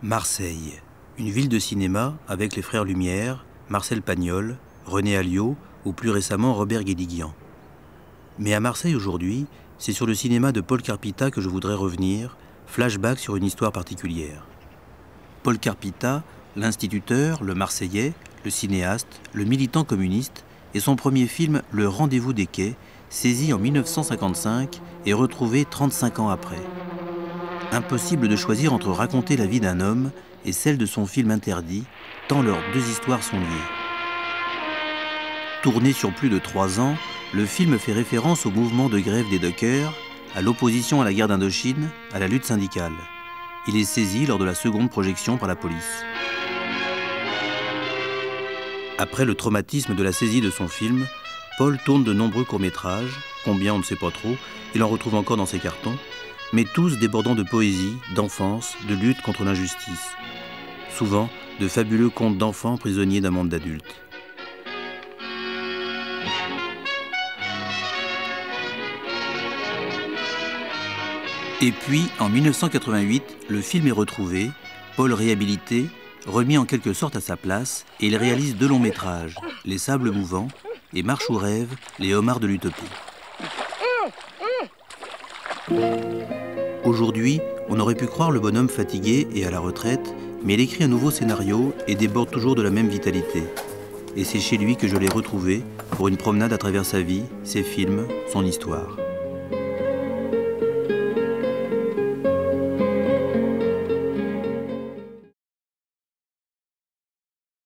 Marseille, une ville de cinéma avec les frères Lumière, Marcel Pagnol, René Alliot ou plus récemment Robert Guédiguian. Mais à Marseille aujourd'hui, c'est sur le cinéma de Paul Carpita que je voudrais revenir, flashback sur une histoire particulière. Paul Carpita, l'instituteur, le Marseillais, le cinéaste, le militant communiste, et son premier film Le Rendez-vous des quais, saisi en 1955 et retrouvé 35 ans après. Impossible de choisir entre raconter la vie d'un homme et celle de son film interdit, tant leurs deux histoires sont liées. Tourné sur plus de 3 ans, le film fait référence au mouvement de grève des dockers, à l'opposition à la guerre d'Indochine, à la lutte syndicale. Il est saisi lors de la seconde projection par la police. Après le traumatisme de la saisie de son film, Paul tourne de nombreux courts-métrages, combien on ne sait pas trop, il en retrouve encore dans ses cartons, mais tous débordant de poésie, d'enfance, de lutte contre l'injustice. Souvent, de fabuleux contes d'enfants prisonniers d'un monde d'adultes. Et puis, en 1988, le film est retrouvé, Paul réhabilité, remis en quelque sorte à sa place, et il réalise 2 longs métrages, Les Sables Mouvants et Marche ou rêve, les homards de l'utopie. Aujourd'hui, on aurait pu croire le bonhomme fatigué et à la retraite, mais il écrit un nouveau scénario et déborde toujours de la même vitalité. Et c'est chez lui que je l'ai retrouvé pour une promenade à travers sa vie, ses films, son histoire.